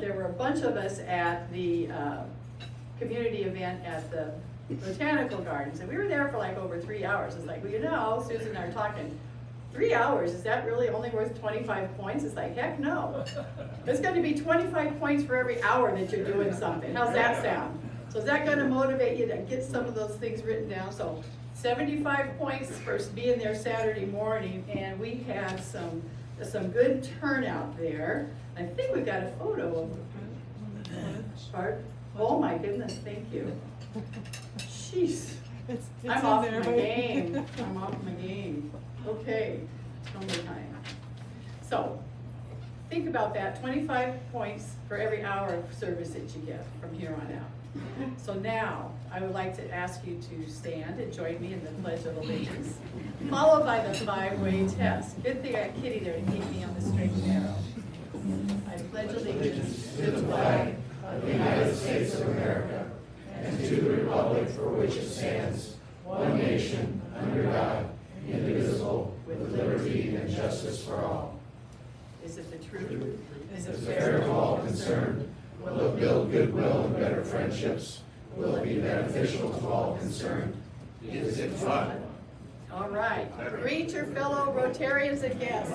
there were a bunch of us at the community event at the Botanical Gardens, and we were there for like over 3 hours. It's like, well, you know, Susan and I are talking, 3 hours, is that really only worth 25 points? It's like, heck no. It's going to be 25 points for every hour that you're doing something. How's that sound? So is that going to motivate you to get some of those things written down? So 75 points for being there Saturday morning, and we had some good turnout there. I think we've got a photo of Bart. Oh my goodness, thank you. Jeez. I'm off my game. I'm off my game. Okay, time. So, think about that, 25 points for every hour of service that you get from here on out. So now, I would like to ask you to stand and join me in the Pledge of Allegiance, followed by the 5-way test. Good thing I had Kitty there to keep me on the straight and narrow. I pledge allegiance to the flag of the United States of America and to the republic for which it stands, one nation, under God, indivisible, with liberty and justice for all. Is it the truth? Is it fair to all concerned? Will it build goodwill and better friendships? Will it be beneficial to all concerned? Is it fun? All right. Greet your fellow Rotarians and guests.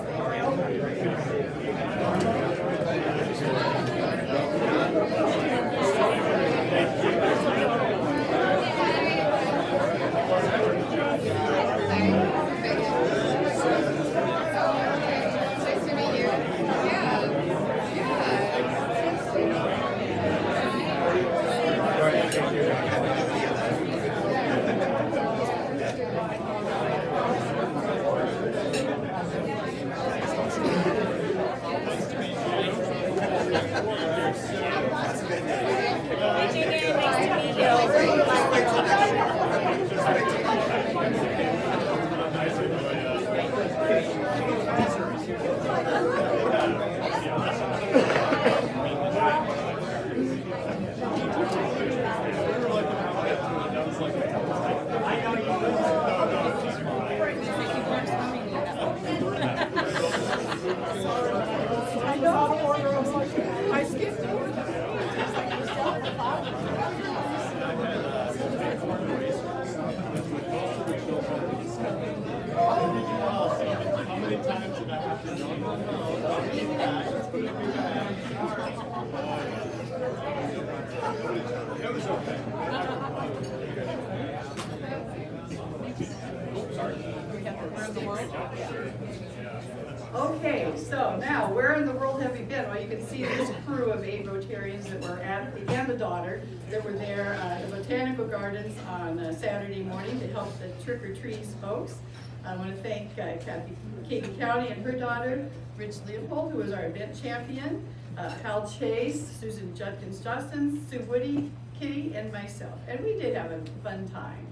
I skipped over that. How many times did I have to jump on It was okay. Where in the world? Okay, so now, where in the world have we been? Well, you can see this crew of 8 Rotarians that were at, and the daughter, that were there at the Botanical Gardens on Saturday morning to help the trick-or-treating folks. I want to thank Katie County and her daughter, Rich Leopold, who was our event champion, Hal Chase, Susan Judkins-Justin, Sue Woody, Kitty, and myself. And we did have a fun time,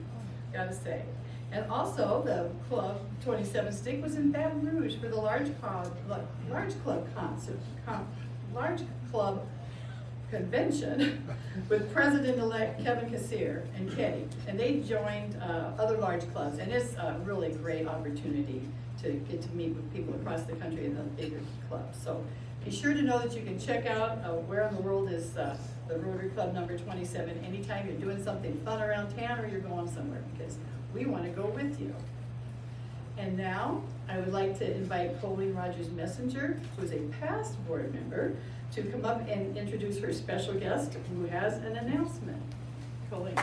gotta say. And also, the Club 27 Stick was in Baton Rouge for the large club convention with President-elect Kevin Kassir and Kitty. And they joined other large clubs, and it's a really great opportunity to get to meet with people across the country in the bigger clubs. So be sure to know that you can check out where in the world is the Rotary Club number 27 anytime you're doing something fun around town or you're going somewhere, because we want to go with you. And now, I would like to invite Colleen Rogers-Messenger, who is a past board member, to come up and introduce her special guest, who has an announcement. Colleen.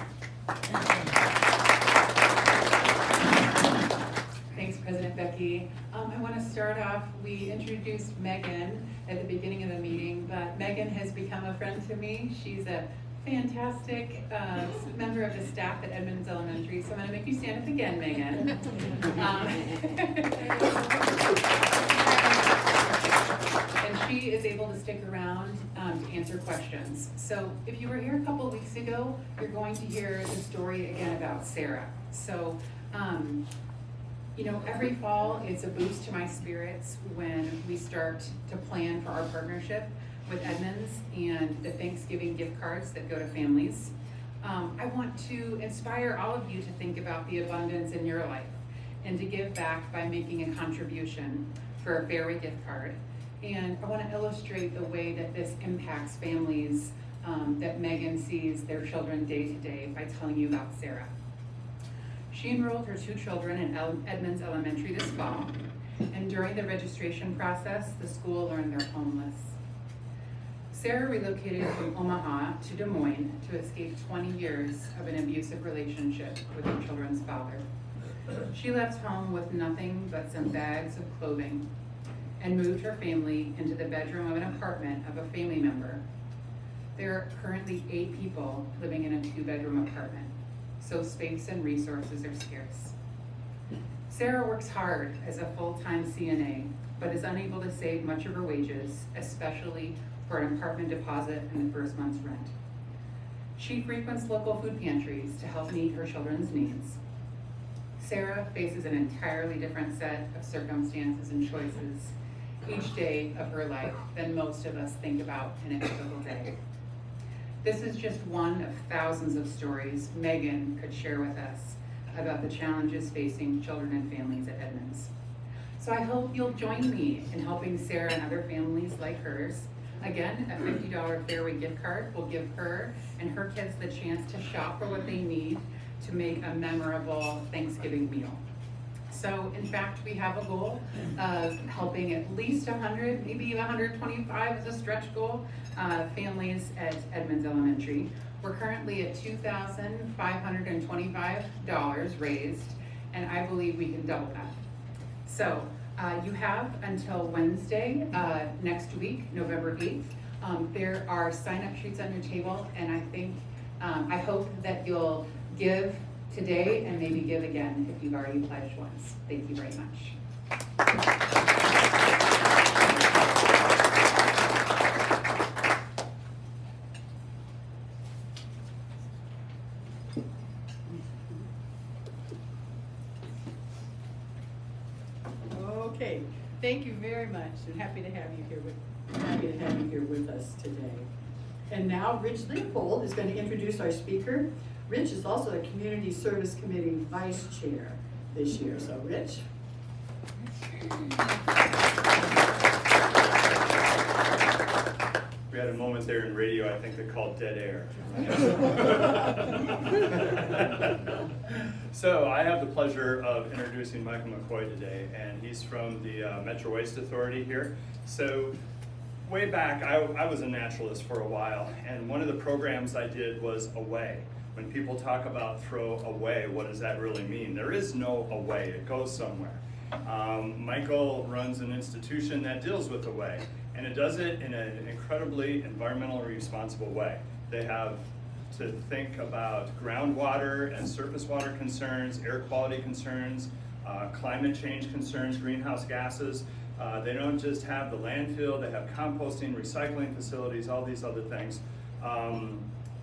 Thanks, President Becky. I want to start off, we introduced Megan at the beginning of the meeting, but Megan has become a friend to me. She's a fantastic member of the staff at Edmonds Elementary, so I'm going to make you stand up again, Megan. And she is able to stick around to answer questions. So if you were here a couple of weeks ago, you're going to hear the story again about Sarah. So, you know, every fall it's a boost to my spirits when we start to plan for our partnership with Edmonds and the Thanksgiving gift cards that go to families. I want to inspire all of you to think about the abundance in your life and to give back by making a contribution for a Fairway gift card. And I want to illustrate the way that this impacts families that Megan sees their children day to day by telling you about Sarah. She enrolled her 2 children in Edmonds Elementary this fall, and during the registration process, the school learned they're homeless. Sarah relocated from Omaha to Des Moines to escape 20 years of an abusive relationship with her children's father. She left home with nothing but some bags of clothing and moved her family into the bedroom of an apartment of a family member. There are currently 8 people living in a 2-bedroom apartment, so space and resources are scarce. Sarah works hard as a full-time CNA, but is unable to save much of her wages, especially for an apartment deposit and the first month's rent. She frequents local food pantries to help meet her children's needs. Sarah faces an entirely different set of circumstances and choices each day of her life than most of us think about in a typical day. This is just one of thousands of stories Megan could share with us about the challenges facing children and families at Edmonds. So I hope you'll join me in helping Sarah and other families like hers. Again, a $50 Fairway gift card will give her and her kids the chance to shop for what they need to make a memorable Thanksgiving meal. So in fact, we have a goal of helping at least 100, maybe 125 as a stretch goal, families at Edmonds Elementary. We're currently at $2,525 raised, and I believe we can double that. So you have until Wednesday next week, November 8th. There are sign-up sheets on your table, and I hope that you'll give today and maybe give again if you've already pledged once. Thank you very much. Okay, thank you very much, and happy to have you here with us today. And now Rich Leopold is going to introduce our speaker. Rich is also the Community Service Committee Vice Chair this year. So Rich. We had a moment there in radio, I think they called dead air. So I have the pleasure of introducing Michael McCoy today, and he's from the Metro Waste Authority here. So way back, I was a naturalist for a while, and one of the programs I did was Away. When people talk about throw away, what does that really mean? There is no away, it goes somewhere. Michael runs an institution that deals with Away, and it does it in an incredibly environmentally responsible way. They have to think about groundwater and surface water concerns, air quality concerns, climate change concerns, greenhouse gases. They don't just have the landfill, they have composting, recycling facilities, all these other things.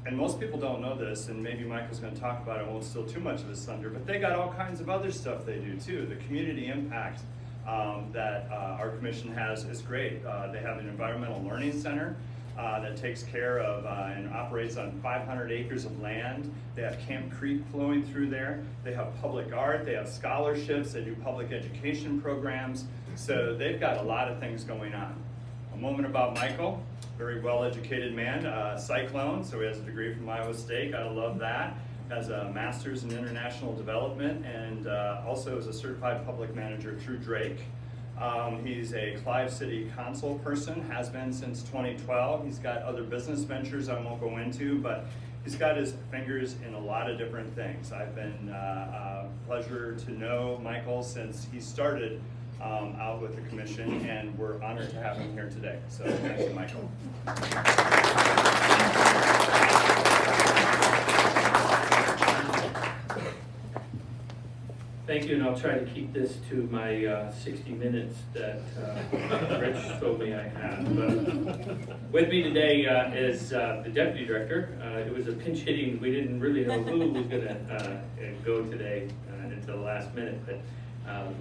And most people don't know this, and maybe Michael's going to talk about it, I won't steal too much of his thunder, but they got all kinds of other stuff they do too. The community impact that our commission has is great. They have an environmental learning center that takes care of and operates on 500 acres of land. They have Camp Creek flowing through there. They have public art, they have scholarships, they do public education programs. So they've got a lot of things going on. A moment about Michael. Very well-educated man, Cyclone, so he has a degree from Iowa State, gotta love that. Has a master's in international development, and also is a certified public manager through Drake. He's a Clive City Council person, has been since 2012. He's got other business ventures I won't go into, but he's got his fingers in a lot of different things. I've been pleasure to know Michael since he started out with the commission, and we're honored to have him here today. So thank you, Michael. Thank you, and I'll try to keep this to my 60 minutes that Rich told me I had. With me today is the Deputy Director. It was a pinch hitting, we didn't really know who was going to go today until the last minute, but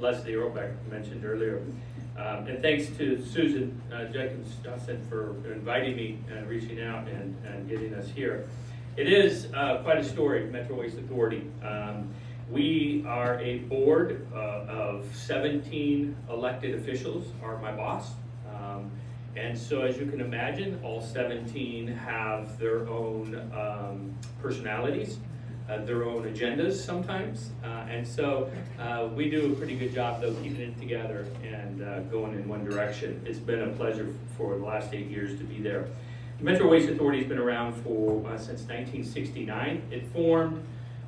Leslie Earlbeck mentioned earlier. And thanks to Susan Jacobs-Dawson for inviting me, reaching out and getting us here. It is quite a story, Metro Waste Authority. We are a board of 17 elected officials, are my boss. And so as you can imagine, all 17 have their own personalities, their own agendas sometimes. And so we do a pretty good job though keeping it together and going in one direction. It's been a pleasure for the last 8 years to be there. The Metro Waste Authority has been around for since 1969. It formed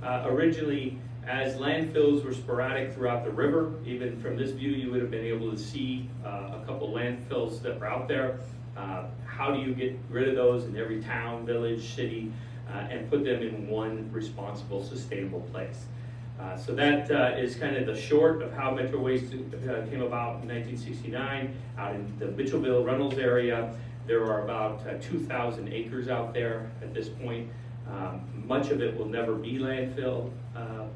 originally as landfills were sporadic throughout the river. Even from this view, you would have been able to see a couple landfills that were out there. How do you get rid of those in every town, village, city, and put them in one responsible, sustainable place? So that is kind of the short of how Metro Waste came about in 1969. Out in the Mitchellville, Reynolds area, there are about 2,000 acres out there at this point. Much of it will never be landfill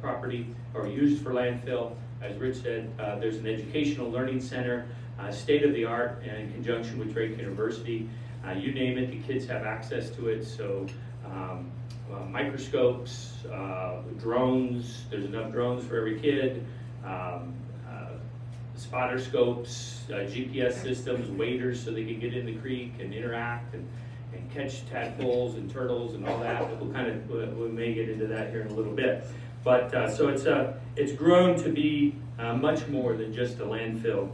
property or used for landfill. As Rich said, there's an educational learning center, state-of-the-art, and in conjunction with Drake University. You name it, the kids have access to it. So microscopes, drones, there's enough drones for every kid, spotter scopes, GPS systems, waders so they can get in the creek and interact and catch tadpoles and turtles and all that. We may get into that here in a little bit. But so it's grown to be much more than just a landfill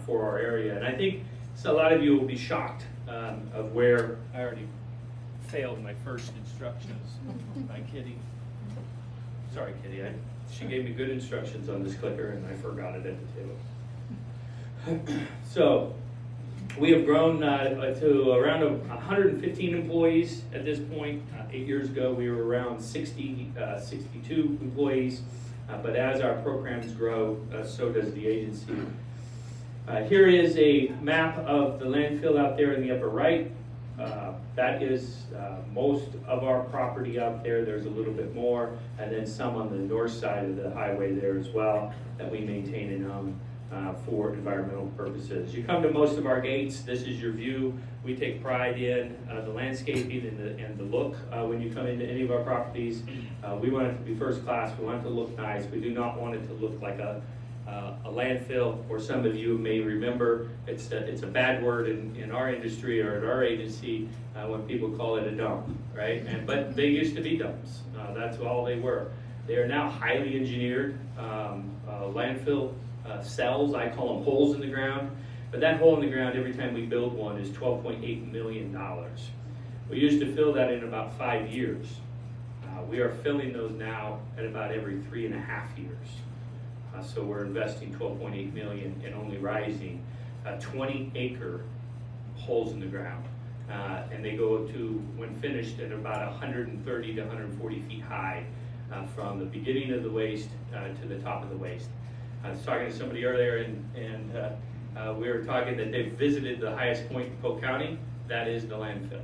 for our area. And I think a lot of you will be shocked of where. I already failed my first instructions by Kitty. Sorry, Kitty. She gave me good instructions on this clicker, and I forgot it at the table. So we have grown to around 115 employees at this point. 8 years ago, we were around 62 employees. But as our programs grow, so does the agency. Here is a map of the landfill out there in the upper right. That is most of our property out there. There's a little bit more, and then some on the north side of the highway there as well that we maintain and own for environmental purposes. You come to most of our gates, this is your view. We take pride in the landscaping and the look when you come into any of our properties. We want it to be first class. We want it to look nice. We do not want it to look like a landfill, or some of you may remember, it's a bad word in our industry or at our agency when people call it a dump, right? But they used to be dumps. That's all they were. They are now highly engineered landfill cells. I call them holes in the ground. But that hole in the ground, every time we build one, is $12.8 million. We used to fill that in about 5 years. We are filling those now at about every 3.5 years. So we're investing $12.8 million and only rising 20-acre holes in the ground. And they go to, when finished, at about 130 to 140 feet high from the beginning of the waste to the top of the waste. I was talking to somebody earlier, and we were talking that they've visited the highest point in Polk County. That is the landfill.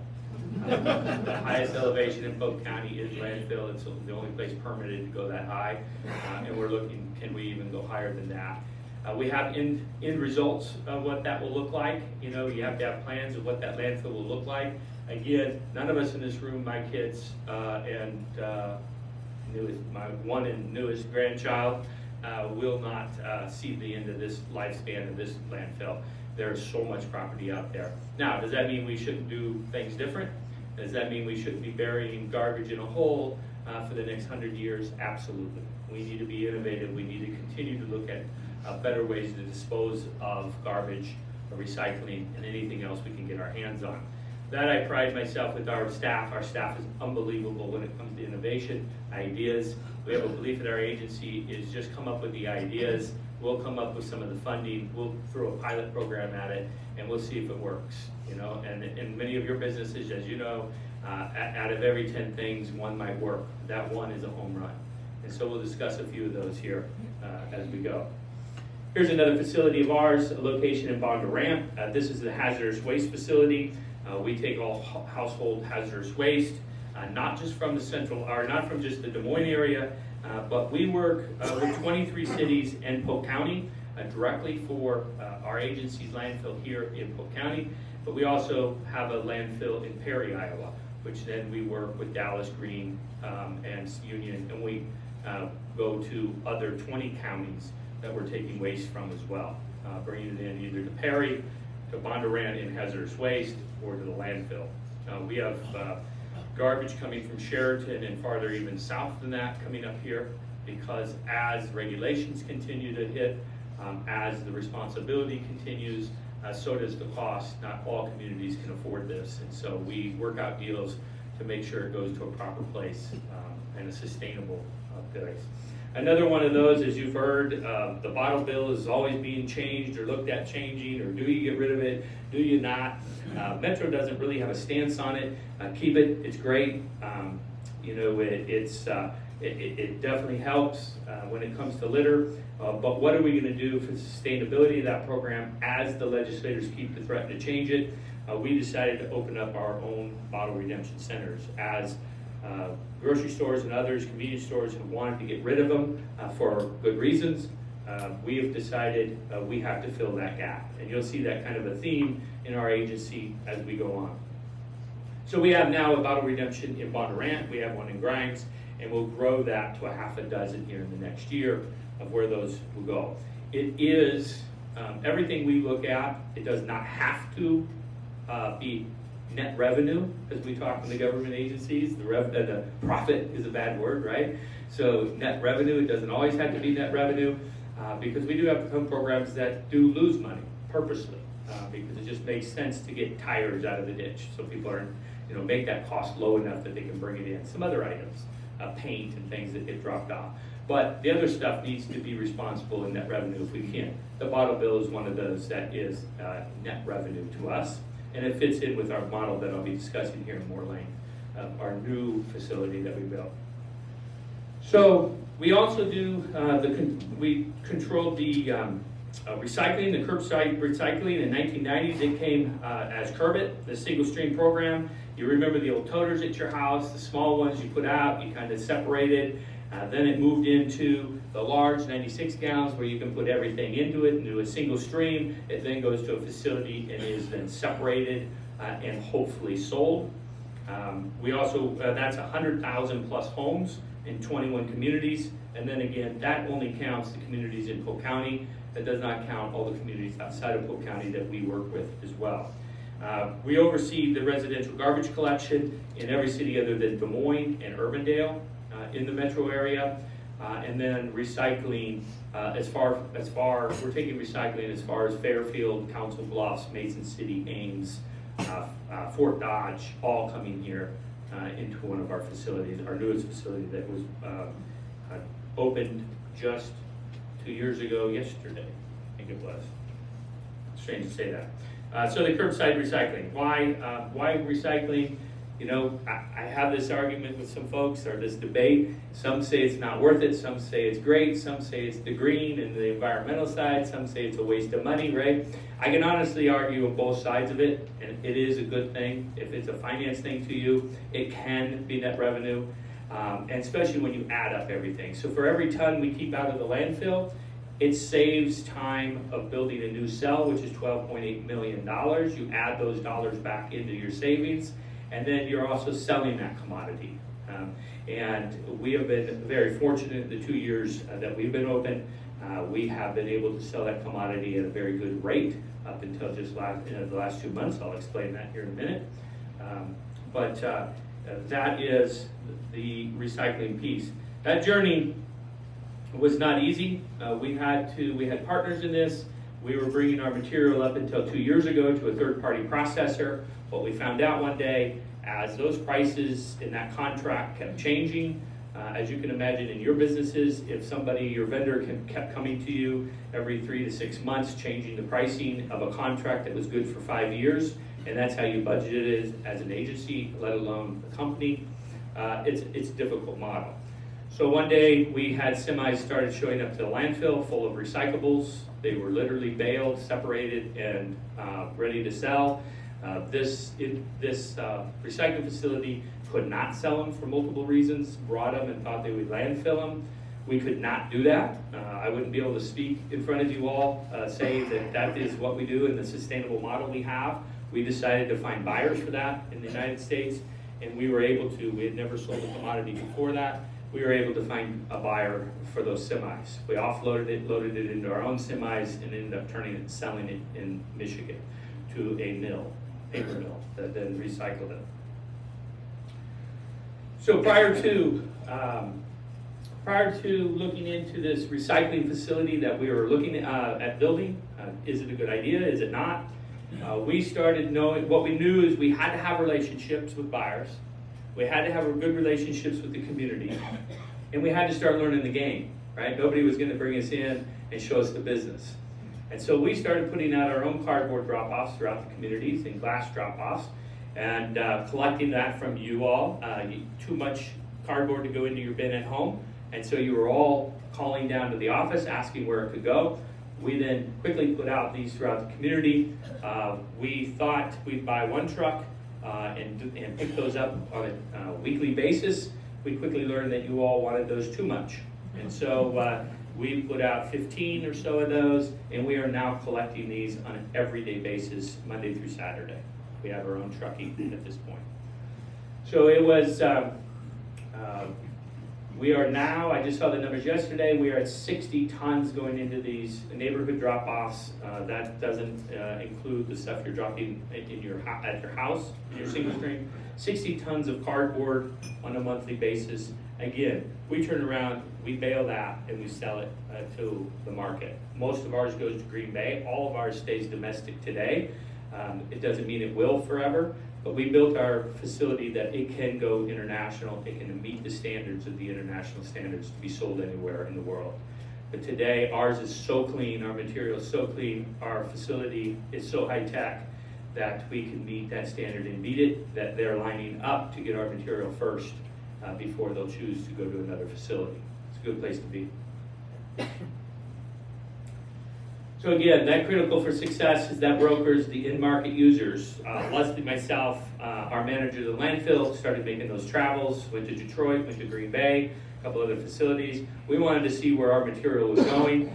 The highest elevation in Polk County is landfill. It's the only place permitted to go that high, and we're looking, can we even go higher than that? We have end results of what that will look like. You know, you have to have plans of what that landfill will look like. Again, none of us in this room, my kids and my one and newest grandchild, will not see the end of this lifespan of this landfill. There's so much property out there. Now, does that mean we shouldn't do things different? Does that mean we shouldn't be burying garbage in a hole for the next 100 years? Absolutely. We need to be innovative. We need to continue to look at better ways to dispose of garbage, or recycling, and anything else we can get our hands on. That I pride myself with our staff. Our staff is unbelievable when it comes to innovation, ideas. We have a belief in our agency is just come up with the ideas. We'll come up with some of the funding. We'll throw a pilot program at it, and we'll see if it works. You know, and in many of your businesses, as you know, out of every 10 things, one might work. That one is a home run. And so we'll discuss a few of those here as we go. Here's another facility of ours, a location in Bondurant. This is the hazardous waste facility. We take all household hazardous waste, not just from the central, or not from just the Des Moines area, but we work with 23 cities in Polk County directly for our agency's landfill here in Polk County. But we also have a landfill in Perry, Iowa, which then we work with Dallas, Greene, and Union, and we go to other 20 counties that we're taking waste from as well, bringing it in either to Perry to Bondurant in hazardous waste or to the landfill. We have garbage coming from Sheraton and farther even south than that coming up here, because as regulations continue to hit, as the responsibility continues, so does the cost. Not all communities can afford this, and so we work out deals to make sure it goes to a proper place and a sustainable place. Another one of those, as you've heard, the bottle bill is always being changed or looked at changing, or do you get rid of it, do you not? Metro doesn't really have a stance on it. Keep it, it's great. You know, it definitely helps when it comes to litter, but what are we going to do for the sustainability of that program as the legislators keep the threat to change it? We decided to open up our own bottle redemption centers as grocery stores and others, convenience stores, have wanted to get rid of them for good reasons. We have decided we have to fill that gap, and you'll see that kind of a theme in our agency as we go on. So we have now a bottle redemption in Bondurant, we have one in Grimes, and we'll grow that to a half a dozen here in the next year of where those will go. It is, everything we look at, it does not have to be net revenue, as we talk in the government agencies. The profit is a bad word, right? So net revenue, it doesn't always have to be net revenue, because we do have some programs that do lose money purposely, because it just makes sense to get tires out of the ditch, so people are, you know, make that cost low enough that they can bring it in. Some other items, paint and things that get dropped off. But the other stuff needs to be responsible in net revenue if we can. The bottle bill is one of those that is net revenue to us, and it fits in with our model that I'll be discussing here in more length, our new facility that we built. So we also do, we controlled the recycling, the curbside recycling in 1990s. It came as Curbit, the single stream program. You remember the old toters at your house, the small ones you put out, you kind of separated. Then it moved into the large 96 gallons where you can put everything into it, into a single stream. It then goes to a facility and is then separated and hopefully sold. We also, that's 100,000 plus homes in 21 communities. And then again, that only counts the communities in Polk County. That does not count all the communities outside of Polk County that we work with as well. We oversee the residential garbage collection in every city other than Des Moines and Urbandale in the metro area. And then recycling, we're taking recycling as far as Fairfield, Council Bluffs, Mason City, Ames, Fort Dodge, all coming here into one of our facilities, our newest facility that was opened just 2 years ago yesterday, I think it was. Strange to say that. So the curbside recycling, why recycling? You know, I have this argument with some folks, or this debate. Some say it's not worth it, some say it's great, some say it's the green and the environmental side, some say it's a waste of money, right? I can honestly argue on both sides of it, and it is a good thing. If it's a finance thing to you, it can be net revenue, and especially when you add up everything. So for every ton we keep out of the landfill, it saves time of building a new cell, which is $12.8 million. You add those dollars back into your savings, and then you're also selling that commodity. And we have been very fortunate the 2 years that we've been open. We have been able to sell that commodity at a very good rate up until just the last 2 months. I'll explain that here in a minute. But that is the recycling piece. That journey was not easy. We had partners in this. We were bringing our material up until 2 years ago to a third-party processor. What we found out one day, as those prices in that contract kept changing, as you can imagine in your businesses, if your vendor kept coming to you every 3 to 6 months, changing the pricing of a contract that was good for 5 years, and that's how you budget it as an agency, let alone a company, it's a difficult model. So one day we had semis started showing up to the landfill full of recyclables. They were literally baled, separated, and ready to sell. This recycling facility could not sell them for multiple reasons, brought them and thought they would landfill them. We could not do that. I wouldn't be able to speak in front of you all, say that is what we do in the sustainable model we have. We decided to find buyers for that in the United States, and we were able to. We had never sold a commodity before that. We were able to find a buyer for those semis. We offloaded it, loaded it into our own semis, and ended up turning it and selling it in Michigan. to a mill, paper mill, that then recycled it. So prior to looking into this recycling facility that we were looking at building, is it a good idea, is it not? We started knowing, what we knew is we had to have relationships with buyers, we had to have good relationships with the community, and we had to start learning the game, right? Nobody was gonna bring us in and show us the business. And so we started putting out our own cardboard drop-offs throughout the communities and glass drop-offs, and collecting that from you all. Too much cardboard to go into your bin at home, and so you were all calling down to the office asking where it could go. We then quickly put out these throughout the community. We thought we'd buy one truck and pick those up on a weekly basis. We quickly learned that you all wanted those too much. And so we put out 15 or so of those, and we are now collecting these on an everyday basis, Monday through Saturday. We have our own trucking at this point. So it was, we are now, I just saw the numbers yesterday, we are at 60 tons going into these neighborhood drop-offs. That doesn't include the stuff you're dropping in your at your house, in your single stream. 60 tons of cardboard on a monthly basis. Again, we turn around, we bale that, and we sell it to the market. Most of ours goes to Green Bay. All of ours stays domestic today. It doesn't mean it will forever, but we built our facility that it can go international. It can meet the standards of the international standards to be sold anywhere in the world. But today, ours is so clean, our material is so clean, our facility is so high-tech that we can meet that standard and beat it, that they're lining up to get our material first before they'll choose to go to another facility. It's a good place to be. So again, that critical for success is that brokers, the in-market users, Leslie, myself, our manager of the landfill, started making those travels, went to Detroit, went to Green Bay, a couple other facilities. We wanted to see where our material was going.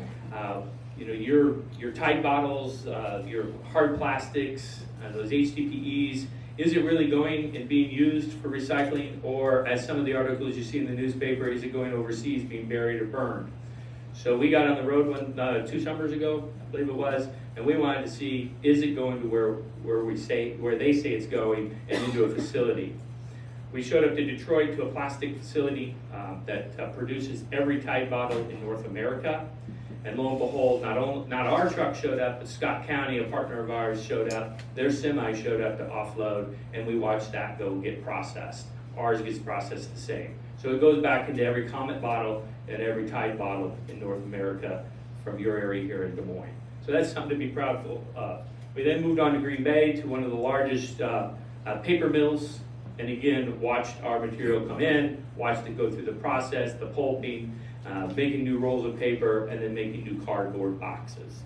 You know, your Tide bottles, your hard plastics, those HDPEs, is it really going and being used for recycling, or as some of the articles you see in the newspaper, is it going overseas being buried or burned? So we got on the road 2 summers ago, I believe it was, and we wanted to see, is it going to where they say it's going and into a facility. We showed up to Detroit to a plastic facility that produces every Tide bottle in North America. And lo and behold, not our truck showed up, but Scott County, a partner of ours, showed up. Their semi showed up to offload, and we watched that go get processed. Ours gets processed the same. So it goes back into every Comet bottle and every Tide bottle in North America from your area here in Des Moines. So that's something to be proud of. We then moved on to Green Bay to one of the largest paper mills, and again, watched our material come in, watched it go through the process, the pulping, making new rolls of paper, and then making new cardboard boxes.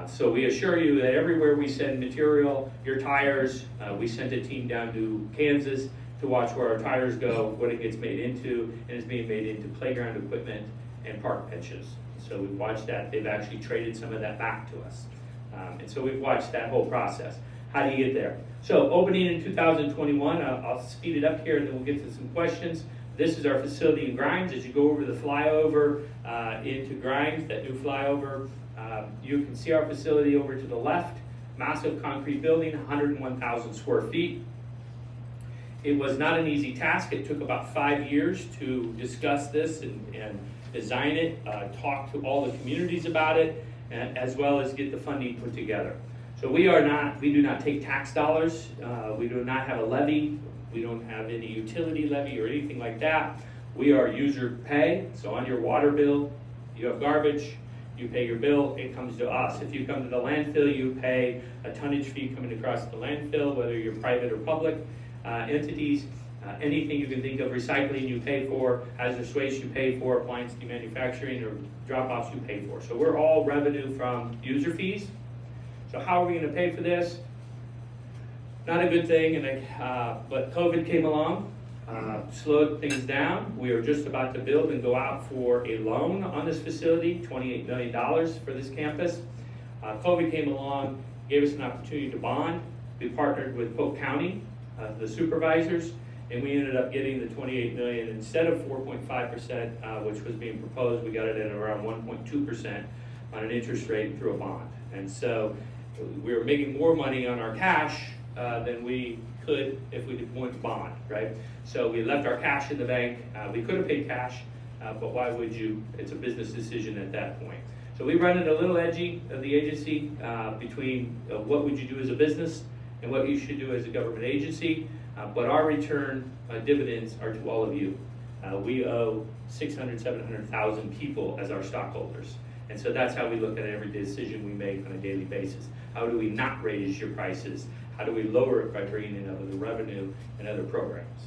So we assure you that everywhere we send material, your tires, we sent a team down to Kansas to watch where our tires go, what it gets made into, and it's being made into playground equipment and park benches. So we've watched that. They've actually traded some of that back to us. And so we've watched that whole process. How do you get there? So opening in 2021, I'll speed it up here and then we'll get to some questions. This is our facility in Grimes. As you go over the flyover into Grimes, that new flyover, you can see our facility over to the left. Massive concrete building, 101,000 square feet. It was not an easy task. It took about 5 years to discuss this and design it, talk to all the communities about it, as well as get the funding put together. So we do not take tax dollars. We do not have a levy. We don't have any utility levy or anything like that. We are user pay. So on your water bill, you have garbage, you pay your bill, it comes to us. If you come to the landfill, you pay a tonnage fee coming across the landfill, whether you're private or public entities. Anything you can think of, recycling you pay for, hazardous waste you pay for, appliance demanufacturing or drop-offs you pay for. So we're all revenue from user fees. So how are we going to pay for this? Not a good thing, but COVID came along, slowed things down. We are just about to build and go out for a loan on this facility, $28 million for this campus. COVID came along, gave us an opportunity to bond. We partnered with Polk County, the supervisors, and we ended up getting the $28 million instead of 4.5%, which was being proposed. We got it at around 1.2% on an interest rate through a bond. And so we were making more money on our cash than we could if we went to bond, right? So we left our cash in the bank. We could have paid cash, but why would you? It's a business decision at that point. So we run it a little edgy of the agency between what would you do as a business and what you should do as a government agency. But our return dividends are to all of you. We owe 600, 700,000 people as our stockholders. And so that's how we look at every decision we make on a daily basis. How do we not raise your prices? How do we lower it by bringing in other revenue and other programs?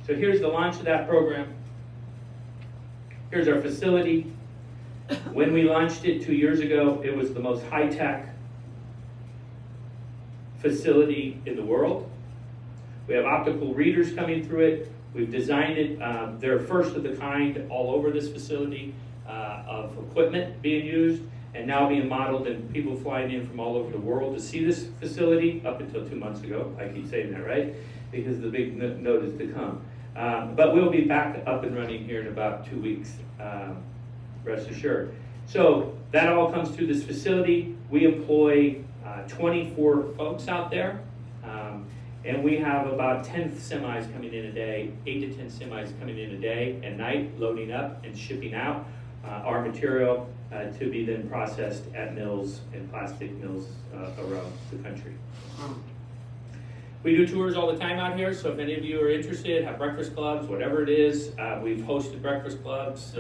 So here's the launch of that program. Here's our facility. When we launched it 2 years ago, it was the most high-tech facility in the world. We have optical readers coming through it. We've designed it. They're first of the kind all over this facility of equipment being used and now being modeled, and people flying in from all over the world to see this facility up until 2 months ago. I keep saying that, right? Because the big note is to come. But we'll be back up and running here in about 2 weeks, rest assured. So that all comes through this facility. We employ 24 folks out there. And we have about 10 semis coming in a day, 8 to 10 semis coming in a day and night, loading up and shipping out our material to be then processed at mills and plastic mills around the country. We do tours all the time out here, so if any of you are interested, have breakfast clubs, whatever it is, we've hosted breakfast clubs,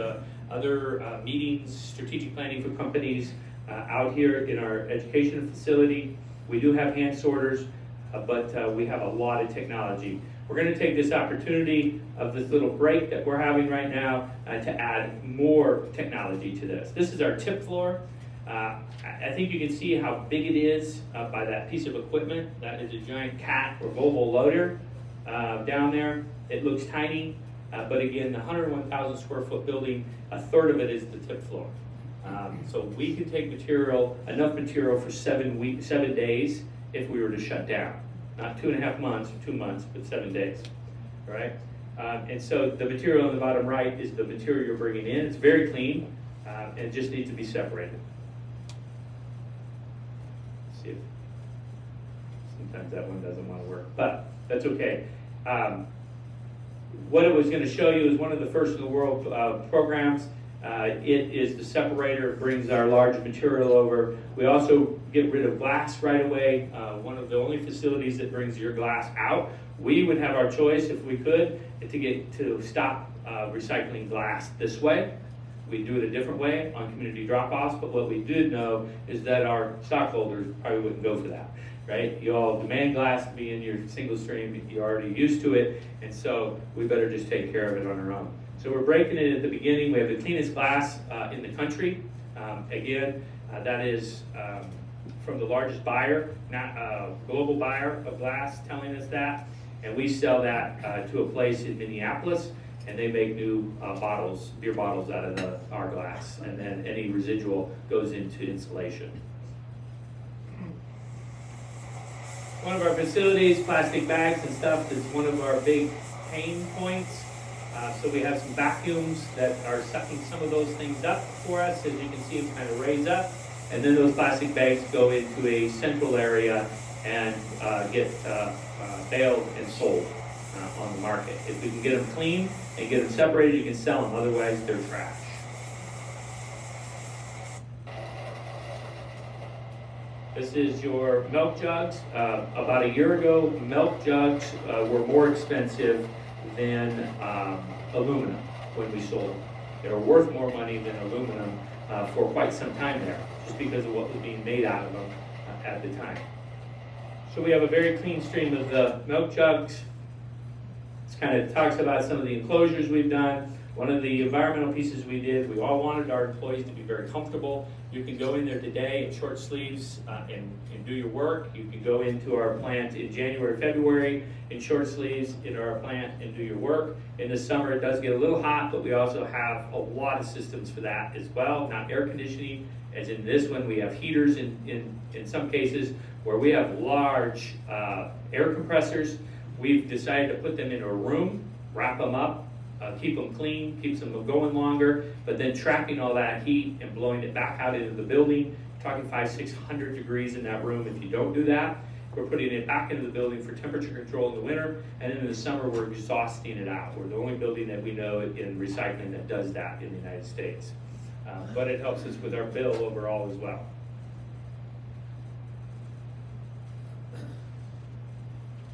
other meetings, strategic planning for companies out here in our education facility. We do have hand sorters. But we have a lot of technology. We're going to take this opportunity of this little break that we're having right now to add more technology to this. This is our tip floor. I think you can see how big it is by that piece of equipment. That is a giant CAT or Volvo loader down there. It looks tiny, but again, the 101,000 square foot building, a third of it is the tip floor. So we can take material, enough material for 7 days if we were to shut down. Not 2.5 months or 2 months, but 7 days, all right? And so the material on the bottom right is the material you're bringing in. It's very clean, and it just needs to be separated. Let's see if, sometimes that one doesn't want to work, but that's okay. What it was going to show you is one of the first in the world programs. It is the separator, it brings our large material over. We also get rid of glass right away. One of the only facilities that brings your glass out. We would have our choice, if we could, to stop recycling glass this way. We do it a different way on community drop-offs, but what we did know is that our stockholders probably wouldn't go for that, right? You all demand glass to be in your single stream, you're already used to it, and so we better just take care of it on our own. So we're breaking it at the beginning. We have the cleanest glass in the country. Again, that is from the largest buyer, global buyer of glass, telling us that. And we sell that to a place in Minneapolis, and they make new bottles, beer bottles out of our glass. And then any residual goes into insulation. One of our facilities, plastic bags and stuff, is one of our big pain points. So we have some vacuums that are sucking some of those things up for us. As you can see, them kind of raise up. And then those plastic bags go into a central area and get baled and sold on the market. If we can get them clean and get them separated, you can sell them. Otherwise, they're trash. This is your milk jugs. About a year ago, milk jugs were more expensive than aluminum when we sold them. They were worth more money than aluminum for quite some time there, just because of what was being made out of them at the time. So we have a very clean stream of the milk jugs. This kind of talks about some of the enclosures we've done. One of the environmental pieces we did, we all wanted our employees to be very comfortable. You can go in there today in short sleeves and do your work. You can go into our plant in January, February in short sleeves in our plant and do your work. In the summer, it does get a little hot, but we also have a lot of systems for that as well. Not air conditioning, as in this one, we have heaters in some cases where we have large air compressors. We've decided to put them in a room, wrap them up, keep them clean, keeps them going longer, but then trapping all that heat and blowing it back out into the building talking 500-600 degrees in that room. If you don't do that, we're putting it back into the building for temperature control in the winter, and then in the summer we're exhausting it out. We're the only building that we know in recycling that does that in the United States. But it helps us with our bill overall as well.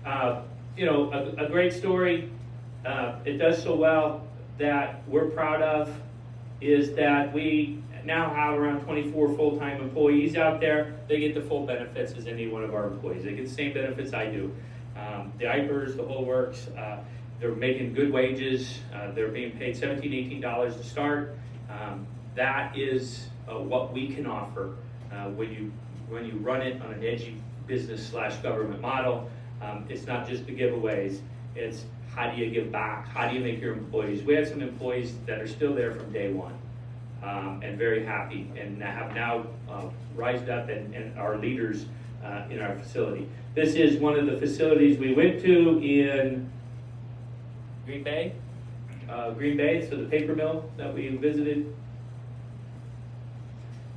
A great story. It does so well that we're proud of is that we now have around 24 full-time employees out there. They get the full benefits as any one of our employees. They get the same benefits I do. Diapers, the whole works. They're making good wages. They're being paid $17, $18 to start. That is what we can offer when you run it on an edgy business/government model. It's not just the giveaways. It's how do you give back? How do you make your employees? We have some employees that are still there from day one and very happy and have now rised up and are leaders in our facility. This is one of the facilities we went to in Green Bay, so the paper mill that we visited.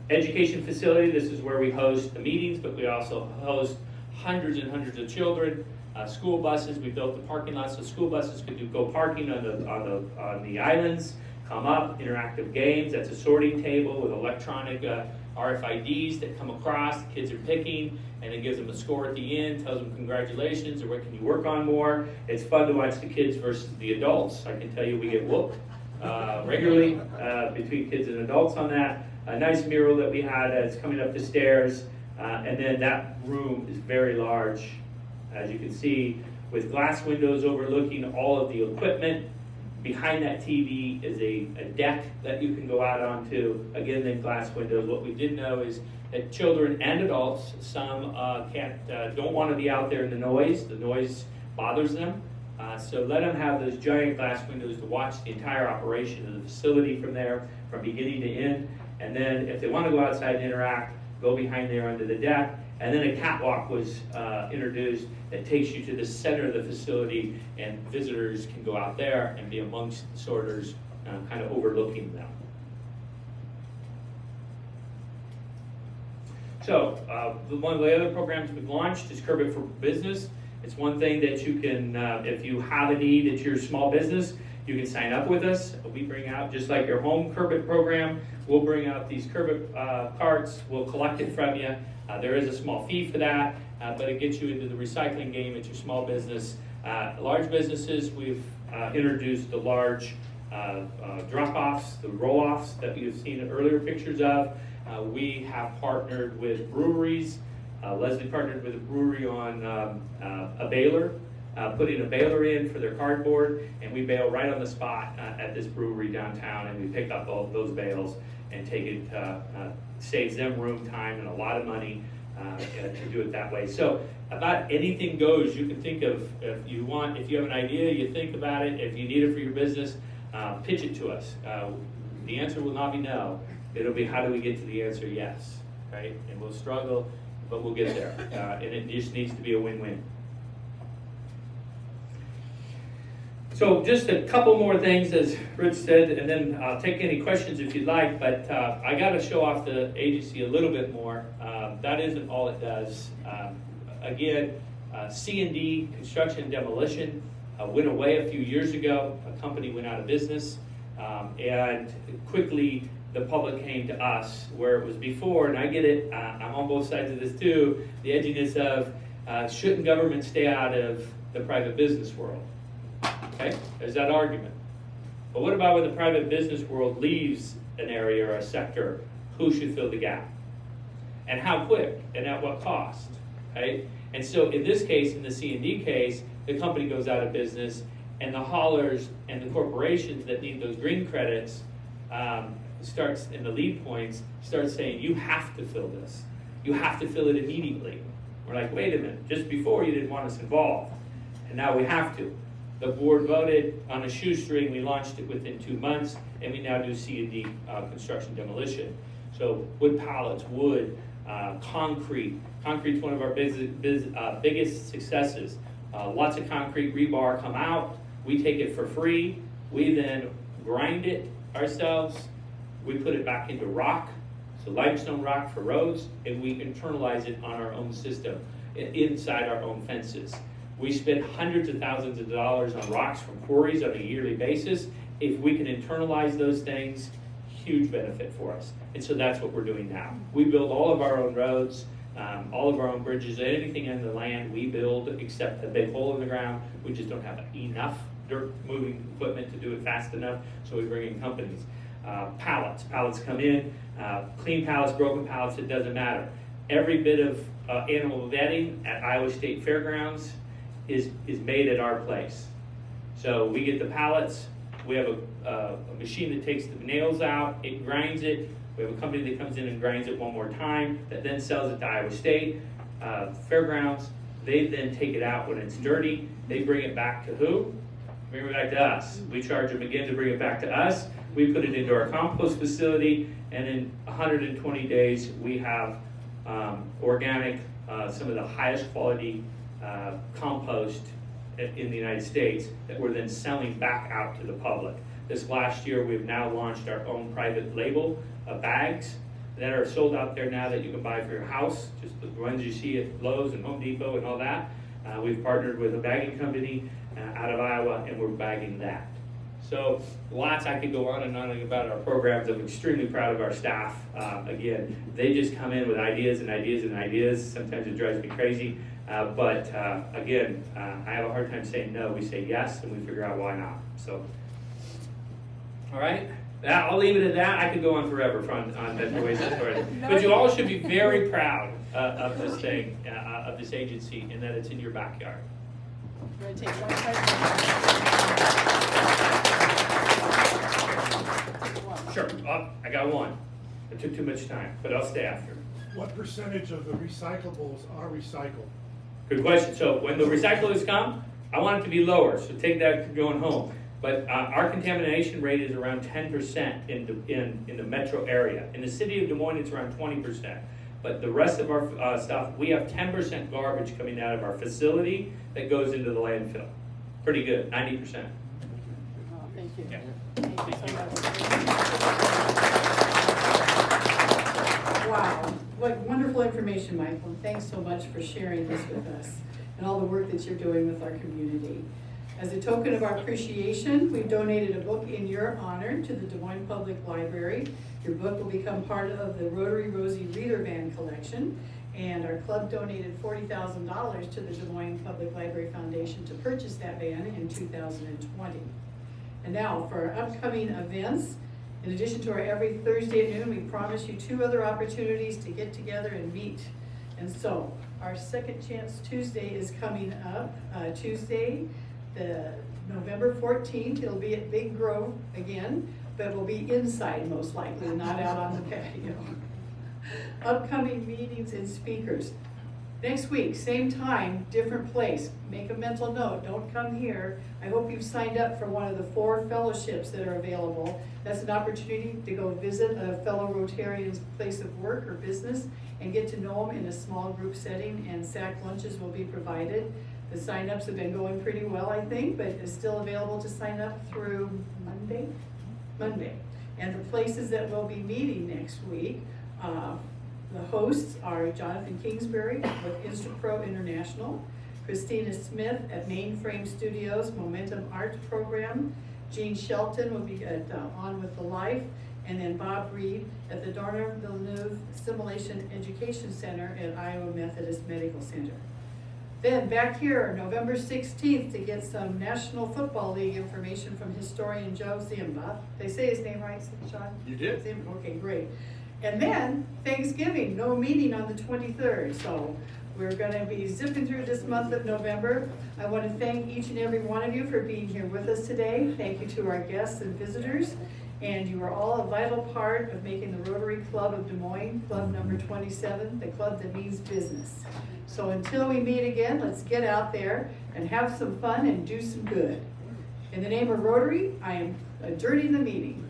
Education facility, this is where we host the meetings, but we also host hundreds and hundreds of children. School buses, we built the parking lots so school buses could go parking on the islands, come up, interactive games. That's a sorting table with electronic RFIDs that come across. The kids are picking, and it gives them a score at the end, tells them congratulations, or what can you work on more. It's fun to watch the kids versus the adults. I can tell you we get whooped regularly between kids and adults on that. A nice mural that we had that's coming up the stairs, and then that room is very large, as you can see, with glass windows overlooking all of the equipment. Behind that TV is a deck that you can go out onto. Again, then glass windows. What we did know is that children and adults, some don't want to be out there in the noise. The noise bothers them. So let them have those giant glass windows to watch the entire operation of the facility from there, from beginning to end. And then if they want to go outside and interact, go behind there under the deck. And then a catwalk was introduced that takes you to the center of the facility, and visitors can go out there and be amongst the sorters, kind of overlooking them. So one of the other programs we've launched is Curb It for Business. It's one thing that you can, if you have a need at your small business, you can sign up with us. We bring out, just like your home Curb It program, we'll bring out these Curb It carts. We'll collect it from you. There is a small fee for that, but it gets you into the recycling game at your small business. Large businesses, we've introduced the large drop-offs, the roll-offs that you've seen earlier pictures of. We have partnered with breweries. Leslie partnered with a brewery on a baler, putting a baler in for their cardboard, and we bale right on the spot at this brewery downtown, and we pick up all those bales and take it, saves them room, time, and a lot of money to do it that way. So about anything goes. You can think of, if you have an idea, you think about it. If you need it for your business, pitch it to us. The answer will not be no. It'll be, how do we get to the answer yes, right? And we'll struggle, but we'll get there. And it just needs to be a win-win. So just a couple more things, as Rich said, and then I'll take any questions if you'd like, but I got to show off the agency a little bit more. That isn't all it does. Again, C&D, Construction and Demolition, went away a few years ago. A company went out of business, and quickly the public came to us, where it was before, and I get it, I'm on both sides of this too, the edginess of, shouldn't government stay out of the private business world? Okay, there's that argument. But what about when the private business world leaves an area or a sector? Who should fill the gap? And how quick? And at what cost? Okay? And so in this case, in the C&D case, the company goes out of business, and the haulers and the corporations that need those green credits starts, in the lead points, start saying, you have to fill this. You have to fill it immediately. We're like, wait a minute, just before you didn't want us involved, and now we have to. The board voted on a shoestring. We launched it within 2 months, and we now do C&D construction demolition. So wood pallets, wood, concrete. Concrete's one of our biggest successes. Lots of concrete rebar come out. We take it for free. We then grind it ourselves. We put it back into rock. the limestone rock for roads, and we internalize it on our own system, inside our own fences. We spend hundreds of thousands of dollars on rocks from quarries on a yearly basis. If we can internalize those things, huge benefit for us. And so that's what we're doing now. We build all of our own roads, all of our own bridges, anything in the land we build except a big hole in the ground. We just don't have enough dirt moving equipment to do it fast enough, so we bring in companies. Pallets come in, clean pallets, broken pallets, it doesn't matter. Every bit of animal vetting at Iowa State Fairgrounds is made at our place. So we get the pallets, we have a machine that takes the nails out, it grinds it. We have a company that comes in and grinds it one more time, that then sells it to Iowa State Fairgrounds. They then take it out when it's dirty. They bring it back to who? Bring it back to us. We charge them again to bring it back to us. We put it into our compost facility, and in 120 days, we have organic, some of the highest quality compost in the United States that we're then selling back out to the public. This last year, we've now launched our own private label bags that are sold out there now that you can buy for your house, just the ones you see at Lowe's and Home Depot and all that. We've partnered with a bagging company out of Iowa, and we're bagging that. So lots, I could go on and on about our programs. I'm extremely proud of our staff. Again, they just come in with ideas and ideas and ideas. Sometimes it drives me crazy. But again, I have a hard time saying no. We say yes, and we figure out why not. So, all right. I'll leave it at that. I could go on forever on Metro Waste Authority. But you all should be very proud of this thing, of this agency, and that it's in your backyard. We're going to take one question. Sure. I got one. It took too much time, but I'll stay after. What percentage of the recyclables are recycled? Good question. So when the recyclers come, I want it to be lower, so take that going home. But our contamination rate is around 10% in the metro area. In the city of Des Moines, it's around 20%. But the rest of our stuff, we have 10% garbage coming out of our facility that goes into the landfill. Pretty good, 90%. Oh, thank you. Yeah. Thank you so much. Wow, what wonderful information, Michael. Thanks so much for sharing this with us and all the work that you're doing with our community. As a token of our appreciation, we've donated a book in your honor to the Des Moines Public Library. Your book will become part of the Rotary Rosie Reader Van collection, and our club donated $40,000 to the Des Moines Public Library Foundation to purchase that van in 2020. And now for our upcoming events, in addition to our every Thursday at noon, we promise you 2 other opportunities to get together and meet. And so our Second Chance Tuesday is coming up, Tuesday, the November 14th. It'll be at Big Grove again, but we'll be inside most likely, not out on the patio. Upcoming meetings and speakers. Next week, same time, different place. Make a mental note, don't come here. I hope you've signed up for one of the 4 fellowships that are available. That's an opportunity to go visit a fellow Rotarian's place of work or business and get to know them in a small group setting, and sack lunches will be provided. The sign-ups have been going pretty well, I think, but it's still available to sign up through Monday. And the places that we'll be meeting next week, the hosts are Jonathan Kingsbury with InstaPro International, Christina Smith at Mainframe Studios Momentum Art Program, Jean Shelton will be at On With the Life, and then Bob Reed at the Dorner Villeneuve Simulation Education Center at Iowa Methodist Medical Center. Then back here, November 16th, to get some National Football League information from historian Joe Zimba. They say his name right, Sean? You did. Zimba, okay, great. And then Thanksgiving, no meeting on the 23rd. So we're gonna be zipping through this month of November. I wanna thank each and every one of you for being here with us today. Thank you to our guests and visitors. And you are all a vital part of making the Rotary Club of Des Moines, Club number 27, the club that means business. So until we meet again, let's get out there and have some fun and do some good. In the name of Rotary, I am adjourning the meeting.